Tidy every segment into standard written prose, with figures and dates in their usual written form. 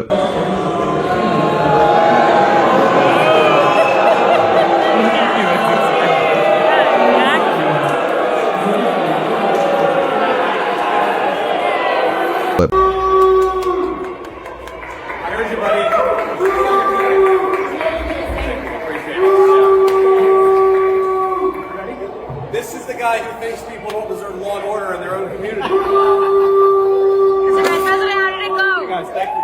This is the guy who thinks people don't deserve law and order in their own community. Mr. Vice President, how did it go? Guys, thank you.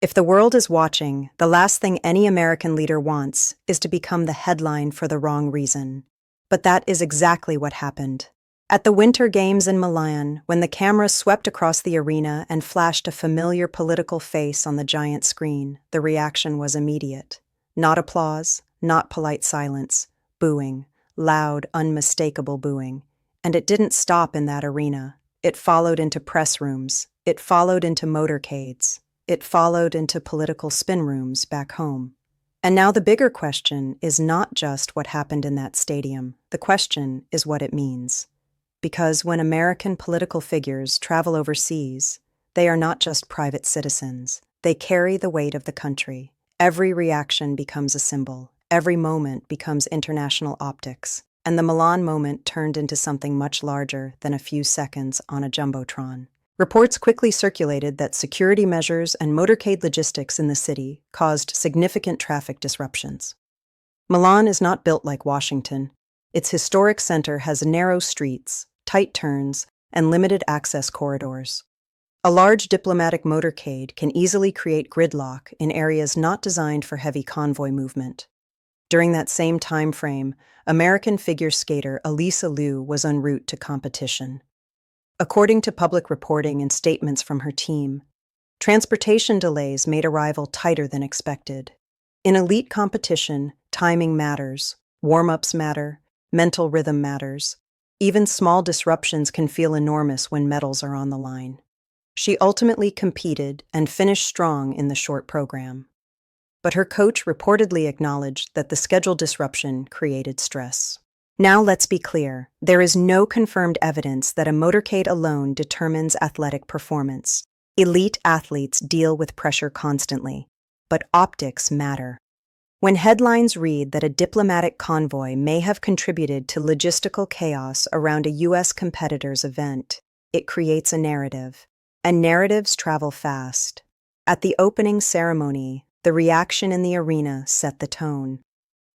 If the world is watching, the last thing any American leader wants is to become the headline for the wrong reason. But that is exactly what happened. At the Winter Games in Milan, when the camera swept across the arena and flashed a familiar political face on the giant screen, the reaction was immediate. Not applause, not polite silence, booing, loud, unmistakable booing. And it didn't stop in that arena. It followed into press rooms. It followed into motorcades. It followed into political spin rooms back home. And now the bigger question is not just what happened in that stadium. The question is what it means. Because when American political figures travel overseas, they are not just private citizens. They carry the weight of the country. Every reaction becomes a symbol. Every moment becomes international optics. And the Milan moment turned into something much larger than a few seconds on a jumbotron. Reports quickly circulated that security measures and motorcade logistics in the city caused significant traffic disruptions. Milan is not built like Washington. Its historic center has narrow streets, tight turns, and limited access corridors. A large diplomatic motorcade can easily create gridlock in areas not designed for heavy convoy movement. During that same time frame, American figure skater Elisa Liu was en route to competition. According to public reporting and statements from her team, transportation delays made arrival tighter than expected. In elite competition, timing matters, warm-ups matter, mental rhythm matters. Even small disruptions can feel enormous when medals are on the line. She ultimately competed and finished strong in the short program. But her coach reportedly acknowledged that the schedule disruption created stress. Now let's be clear, there is no confirmed evidence that a motorcade alone determines athletic performance. Elite athletes deal with pressure constantly, but optics matter. When headlines read that a diplomatic convoy may have contributed to logistical chaos around a U.S. competitor's event, it creates a narrative. And narratives travel fast. At the opening ceremony, the reaction in the arena set the tone.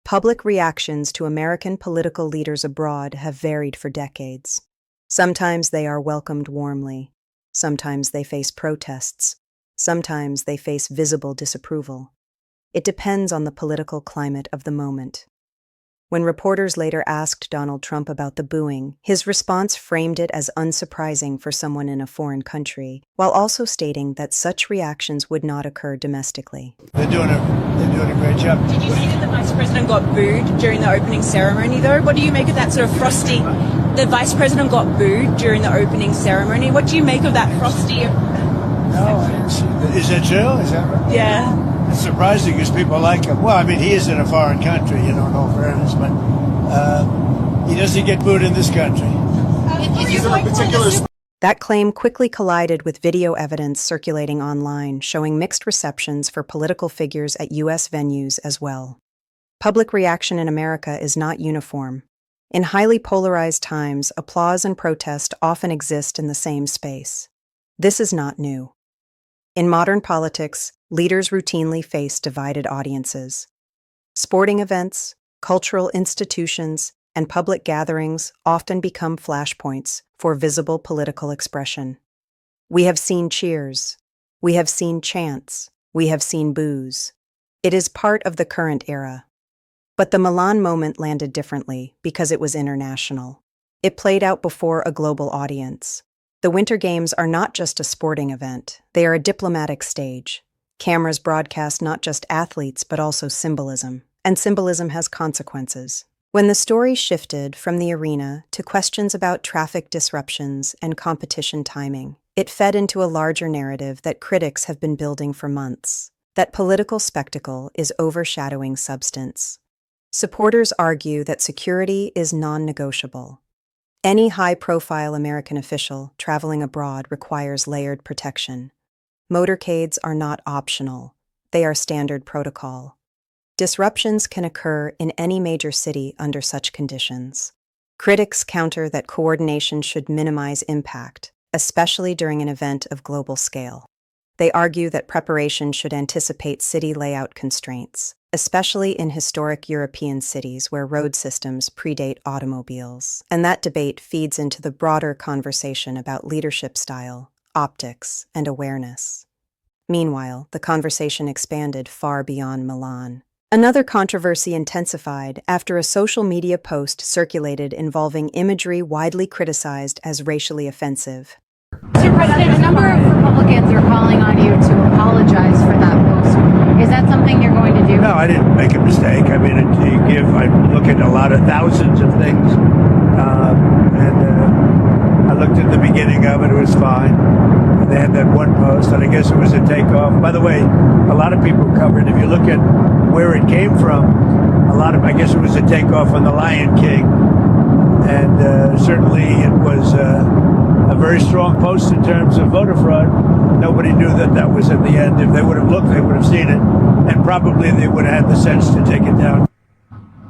Public reactions to American political leaders abroad have varied for decades. Sometimes they are welcomed warmly. Sometimes they face protests. Sometimes they face visible disapproval. It depends on the political climate of the moment. When reporters later asked Donald Trump about the booing, his response framed it as unsurprising for someone in a foreign country, while also stating that such reactions would not occur domestically. They're doing a great job. Did you see that the Vice President got booed during the opening ceremony, though? What do you make of that sort of frosty? The Vice President got booed during the opening ceremony. What do you make of that frosty? No, I didn't see that. Is that true? Is that right? Yeah. It's surprising because people like him. Well, I mean, he is in a foreign country, in all fairness, but he doesn't get booed in this country. Is there a particular... That claim quickly collided with video evidence circulating online showing mixed receptions for political figures at U.S. venues as well. Public reaction in America is not uniform. In highly polarized times, applause and protest often exist in the same space. This is not new. In modern politics, leaders routinely face divided audiences. Sporting events, cultural institutions, and public gatherings often become flashpoints for visible political expression. We have seen cheers. We have seen chants. We have seen boos. It is part of the current era. But the Milan moment landed differently because it was international. It played out before a global audience. The Winter Games are not just a sporting event, they are a diplomatic stage. Cameras broadcast not just athletes but also symbolism, and symbolism has consequences. When the story shifted from the arena to questions about traffic disruptions and competition timing, it fed into a larger narrative that critics have been building for months, that political spectacle is overshadowing substance. Supporters argue that security is non-negotiable. Any high-profile American official traveling abroad requires layered protection. Motorcades are not optional. They are standard protocol. Disruptions can occur in any major city under such conditions. Critics counter that coordination should minimize impact, especially during an event of global scale. They argue that preparation should anticipate city layout constraints, especially in historic European cities where road systems predate automobiles. And that debate feeds into the broader conversation about leadership style, optics, and awareness. Meanwhile, the conversation expanded far beyond Milan. Another controversy intensified after a social media post circulated involving imagery widely criticized as racially offensive. Mr. President, a number of Republicans are calling on you to apologize for that post. Is that something you're going to do? No, I didn't make a mistake. I mean, I look at a lot of thousands of things, I looked at the beginning of it, it was fine. They had that one post, and I guess it was a takeoff. By the way, a lot of people covered, if you look at where it came from, I guess it was a takeoff on The Lion King. And certainly it was a very strong post in terms of voter fraud. Nobody knew that was at the end. If they would have looked, they would have seen it, and probably they would have had the sense to take it down.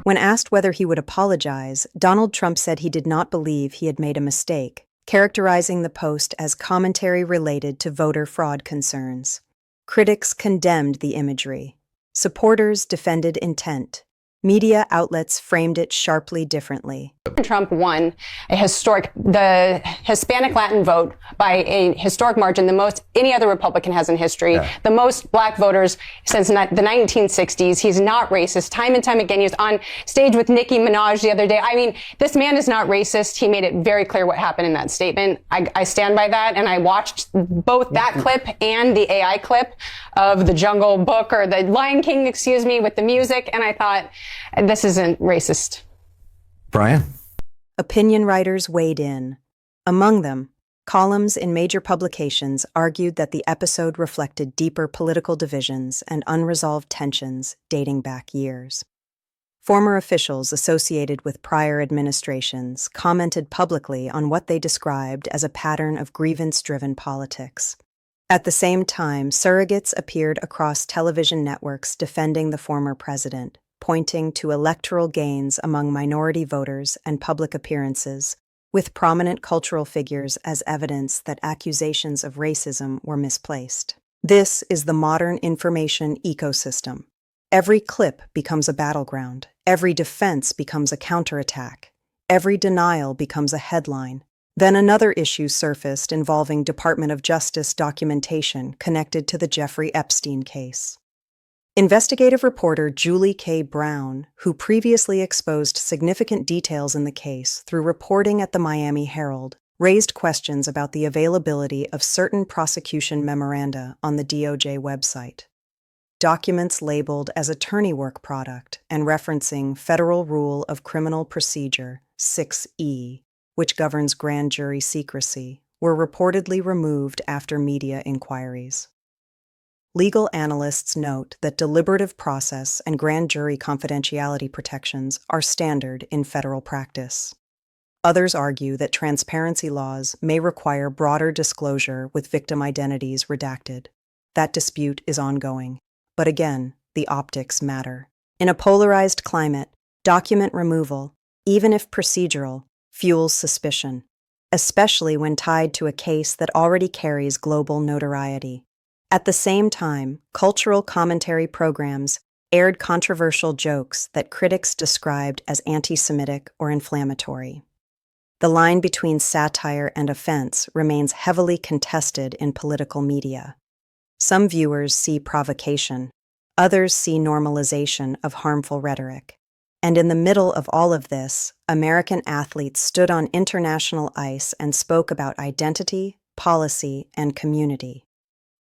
When asked whether he would apologize, Donald Trump said he did not believe he had made a mistake, characterizing the post as commentary related to voter fraud concerns. Critics condemned the imagery. Supporters defended intent. Media outlets framed it sharply differently. Trump won the Hispanic Latin vote by a historic margin, the most any other Republican has in history, the most black voters since the 1960s. He's not racist. Time and time again, he was on stage with Nicki Minaj the other day. I mean, this man is not racist. He made it very clear what happened in that statement. I stand by that, and I watched both that clip and the AI clip of the Jungle Book, or the Lion King, excuse me, with the music, and I thought, this isn't racist. Brian? Opinion writers weighed in. Among them, columns in major publications argued that the episode reflected deeper political divisions and unresolved tensions dating back years. Former officials associated with prior administrations commented publicly on what they described as a pattern of grievance-driven politics. At the same time, surrogates appeared across television networks defending the former president, pointing to electoral gains among minority voters and public appearances, with prominent cultural figures as evidence that accusations of racism were misplaced. This is the modern information ecosystem. Every clip becomes a battleground. Every defense becomes a counterattack. Every denial becomes a headline. Then another issue surfaced involving Department of Justice documentation connected to the Jeffrey Epstein case. Investigative reporter Julie K. Brown, who previously exposed significant details in the case through reporting at the Miami Herald, raised questions about the availability of certain prosecution memoranda on the DOJ website. Documents labeled as attorney work product and referencing Federal Rule of Criminal Procedure 6E, which governs grand jury secrecy, were reportedly removed after media inquiries. Legal analysts note that deliberative process and grand jury confidentiality protections are standard in federal practice. Others argue that transparency laws may require broader disclosure with victim identities redacted. That dispute is ongoing. But again, the optics matter. In a polarized climate, document removal, even if procedural, fuels suspicion, especially when tied to a case that already carries global notoriety. At the same time, cultural commentary programs aired controversial jokes that critics described as anti-Semitic or inflammatory. The line between satire and offense remains heavily contested in political media. Some viewers see provocation, others see normalization of harmful rhetoric. And in the middle of all of this, American athletes stood on international ice and spoke about identity, policy, and community.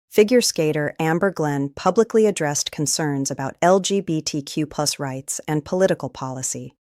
Figure skater Amber Glenn publicly addressed concerns about LGBTQ+ rights and political policy,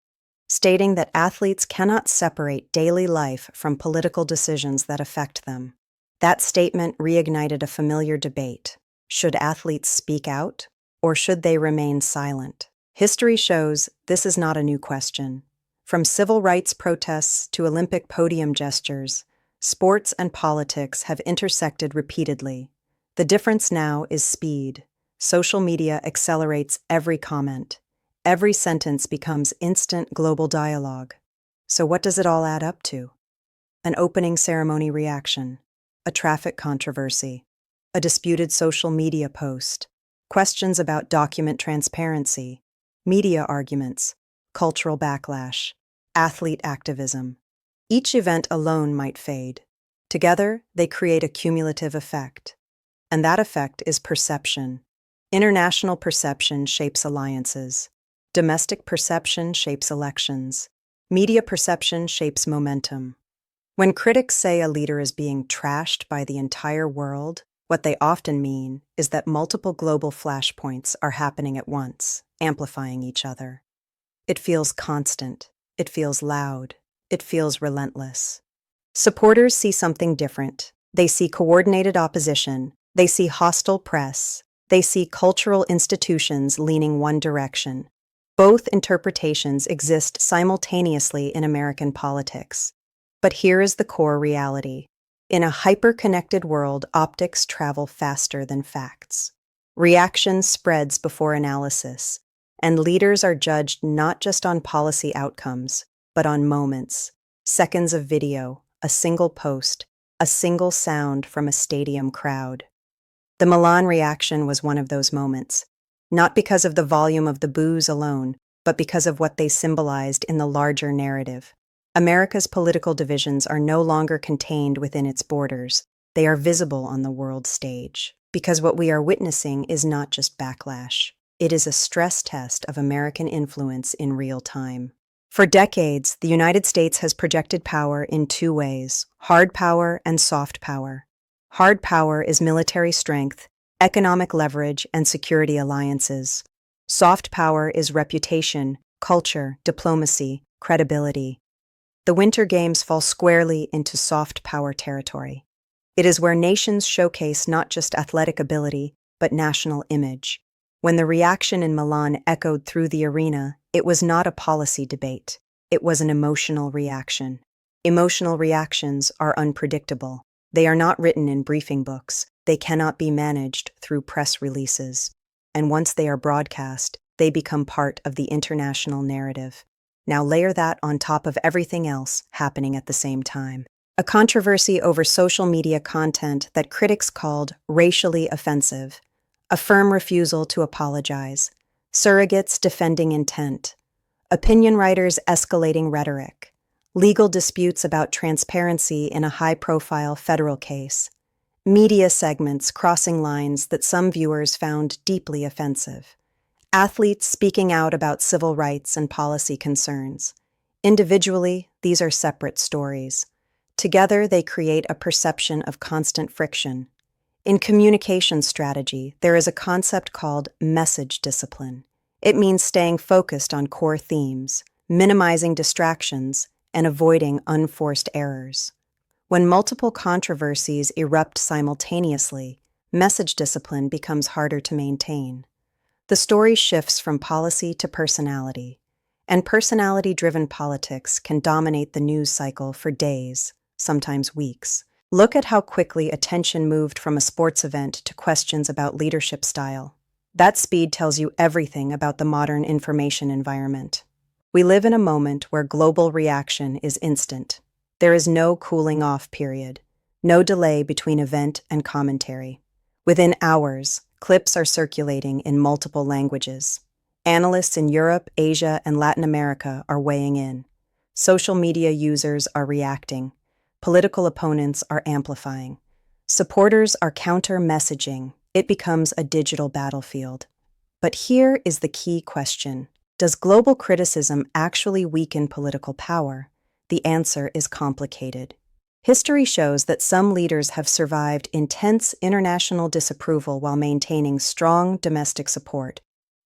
stating that athletes cannot separate daily life from political decisions that affect them. That statement reignited a familiar debate. Should athletes speak out, or should they remain silent? History shows this is not a new question. From civil rights protests to Olympic podium gestures, sports and politics have intersected repeatedly. The difference now is speed. Social media accelerates every comment. Every sentence becomes instant global dialogue. So what does it all add up to? An opening ceremony reaction, a traffic controversy, a disputed social media post, questions about document transparency, media arguments, cultural backlash, athlete activism. Each event alone might fade. Together, they create a cumulative effect. And that effect is perception. International perception shapes alliances. Domestic perception shapes elections. Media perception shapes momentum. When critics say a leader is being trashed by the entire world, what they often mean is that multiple global flashpoints are happening at once, amplifying each other. It feels constant. It feels loud. It feels relentless. Supporters see something different. They see coordinated opposition. They see hostile press. They see cultural institutions leaning one direction. Both interpretations exist simultaneously in American politics. But here is the core reality. In a hyper-connected world, optics travel faster than facts. Reaction spreads before analysis, and leaders are judged not just on policy outcomes, but on moments, seconds of video, a single post, a single sound from a stadium crowd. The Milan reaction was one of those moments, not because of the volume of the boos alone, but because of what they symbolized in the larger narrative. America's political divisions are no longer contained within its borders. They are visible on the world stage. Because what we are witnessing is not just backlash. It is a stress test of American influence in real time. For decades, the United States has projected power in two ways: hard power and soft power. Hard power is military strength, economic leverage, and security alliances. Soft power is reputation, culture, diplomacy, credibility. The Winter Games fall squarely into soft power territory. It is where nations showcase not just athletic ability, but national image. When the reaction in Milan echoed through the arena, it was not a policy debate. It was an emotional reaction. Emotional reactions are unpredictable. They are not written in briefing books. They cannot be managed through press releases. And once they are broadcast, they become part of the international narrative. Now layer that on top of everything else happening at the same time. A controversy over social media content that critics called racially offensive, a firm refusal to apologize, surrogates defending intent, opinion writers escalating rhetoric, legal disputes about transparency in a high-profile federal case, media segments crossing lines that some viewers found deeply offensive, athletes speaking out about civil rights and policy concerns. Individually, these are separate stories. Together, they create a perception of constant friction. In communication strategy, there is a concept called message discipline. It means staying focused on core themes, minimizing distractions, and avoiding unforced errors. When multiple controversies erupt simultaneously, message discipline becomes harder to maintain. The story shifts from policy to personality, and personality-driven politics can dominate the news cycle for days, sometimes weeks. Look at how quickly attention moved from a sports event to questions about leadership style. That speed tells you everything about the modern information environment. We live in a moment where global reaction is instant. There is no cooling off period, no delay between event and commentary. Within hours, clips are circulating in multiple languages. Analysts in Europe, Asia, and Latin America are weighing in. Social media users are reacting. Political opponents are amplifying. Supporters are counter-messaging. It becomes a digital battlefield. But here is the key question. Does global criticism actually weaken political power? The answer is complicated. History shows that some leaders have survived intense international disapproval while maintaining strong domestic support.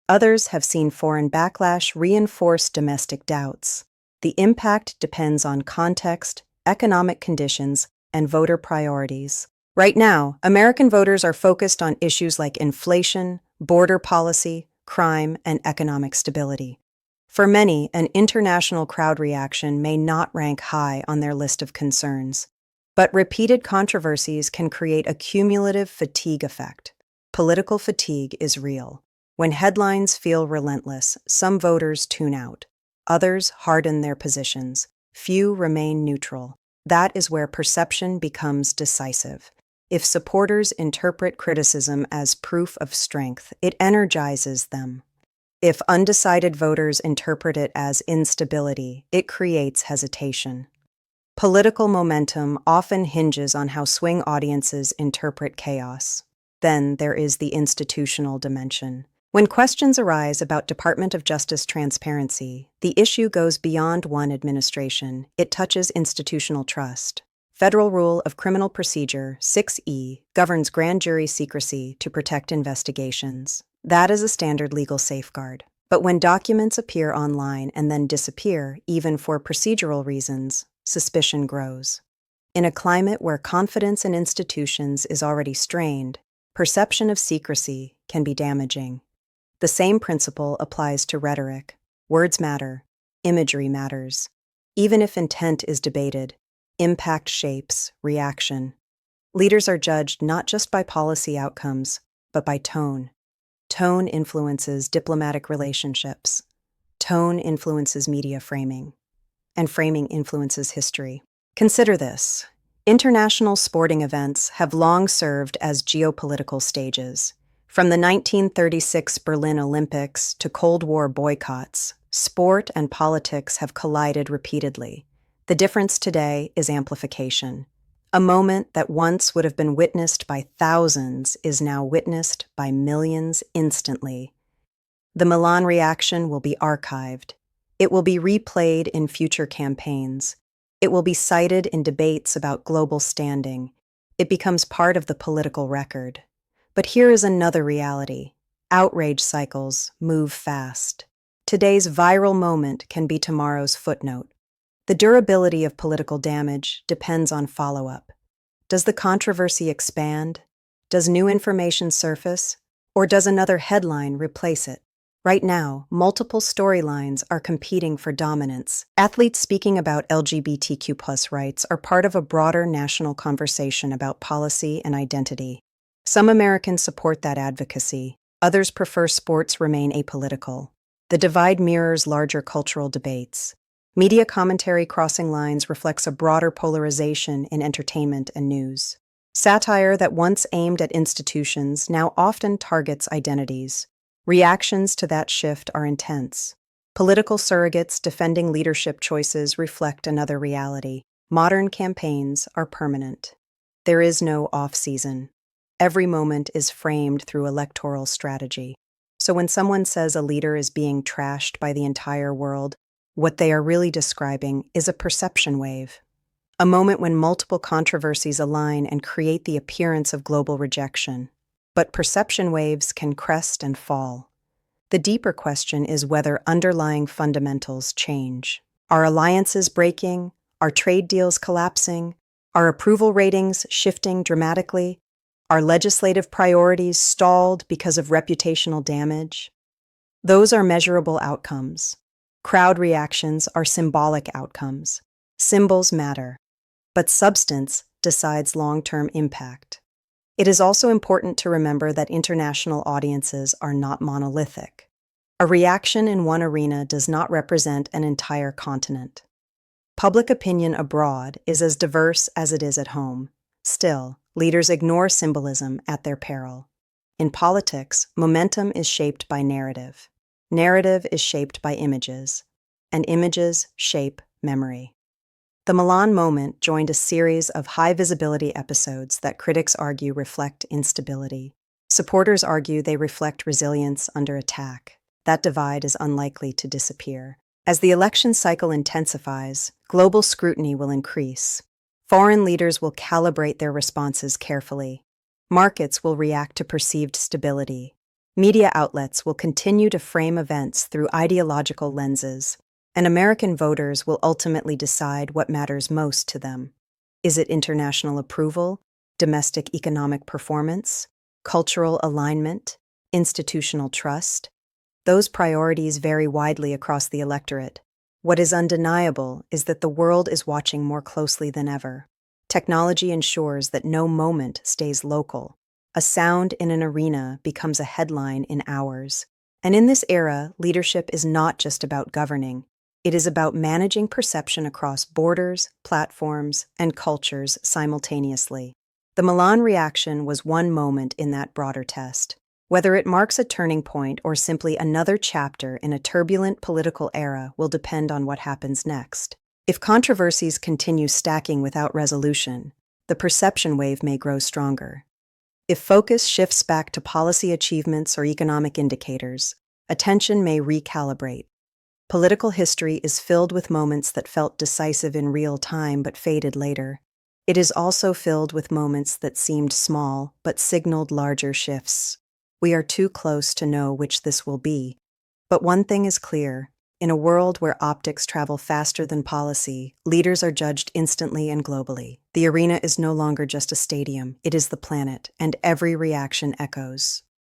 Others have seen foreign backlash reinforce domestic doubts. The impact depends on context, economic conditions, and voter priorities. Right now, American voters are focused on issues like inflation, border policy, crime, and economic stability. For many, an international crowd reaction may not rank high on their list of concerns, but repeated controversies can create a cumulative fatigue effect. Political fatigue is real. When headlines feel relentless, some voters tune out. Others harden their positions. Few remain neutral. That is where perception becomes decisive. If supporters interpret criticism as proof of strength, it energizes them. If undecided voters interpret it as instability, it creates hesitation. Political momentum often hinges on how swing audiences interpret chaos. Then there is the institutional dimension. When questions arise about Department of Justice transparency, the issue goes beyond one administration. It touches institutional trust. Federal Rule of Criminal Procedure 6E governs grand jury secrecy to protect investigations. That is a standard legal safeguard. But when documents appear online and then disappear, even for procedural reasons, suspicion grows. In a climate where confidence in institutions is already strained, perception of secrecy can be damaging. The same principle applies to rhetoric. Words matter. Imagery matters. Even if intent is debated, impact shapes reaction. Leaders are judged not just by policy outcomes, but by tone. Tone influences diplomatic relationships. Tone influences media framing. And framing influences history. Consider this. International sporting events have long served as geopolitical stages. From the 1936 Berlin Olympics to Cold War boycotts, sport and politics have collided repeatedly. The difference today is amplification. A moment that once would have been witnessed by thousands is now witnessed by millions instantly. The Milan reaction will be archived. It will be replayed in future campaigns. It will be cited in debates about global standing. It becomes part of the political record. But here is another reality. Outrage cycles move fast. Today's viral moment can be tomorrow's footnote. The durability of political damage depends on follow-up. Does the controversy expand? Does new information surface? Or does another headline replace it? Right now, multiple storylines are competing for dominance. Athletes speaking about LGBTQ+ rights are part of a broader national conversation about policy and identity. Some Americans support that advocacy. Others prefer sports remain apolitical. The divide mirrors larger cultural debates. Media commentary crossing lines reflects a broader polarization in entertainment and news. Satire that once aimed at institutions now often targets identities. Reactions to that shift are intense. Political surrogates defending leadership choices reflect another reality. Modern campaigns are permanent. There is no off-season. Every moment is framed through electoral strategy. So when someone says a leader is being trashed by the entire world, what they are really describing is a perception wave. A moment when multiple controversies align and create the appearance of global rejection. But perception waves can crest and fall. The deeper question is whether underlying fundamentals change. Are alliances breaking? Are trade deals collapsing? Are approval ratings shifting dramatically? Are legislative priorities stalled because of reputational damage? Those are measurable outcomes. Crowd reactions are symbolic outcomes. Symbols matter, but substance decides long-term impact. It is also important to remember that international audiences are not monolithic. A reaction in one arena does not represent an entire continent. Public opinion abroad is as diverse as it is at home. Still, leaders ignore symbolism at their peril. In politics, momentum is shaped by narrative. Narrative is shaped by images, and images shape memory. The Milan moment joined a series of high-visibility episodes that critics argue reflect instability. Supporters argue they reflect resilience under attack. That divide is unlikely to disappear. As the election cycle intensifies, global scrutiny will increase. Foreign leaders will calibrate their responses carefully. Markets will react to perceived stability. Media outlets will continue to frame events through ideological lenses, and American voters will ultimately decide what matters most to them. Is it international approval, domestic economic performance, cultural alignment, institutional trust? Those priorities vary widely across the electorate. What is undeniable is that the world is watching more closely than ever. Technology ensures that no moment stays local. A sound in an arena becomes a headline in hours. And in this era, leadership is not just about governing. It is about managing perception across borders, platforms, and cultures simultaneously. The Milan reaction was one moment in that broader test. Whether it marks a turning point or simply another chapter in a turbulent political era will depend on what happens next. If controversies continue stacking without resolution, the perception wave may grow stronger. If focus shifts back to policy achievements or economic indicators, attention may recalibrate. Political history is filled with moments that felt decisive in real time but faded later. It is also filled with moments that seemed small but signaled larger shifts. We are too close to know which this will be. But one thing is clear. In a world where optics travel faster than policy, leaders are judged instantly and globally. The arena is no longer just a stadium, it is the planet, and every reaction echoes.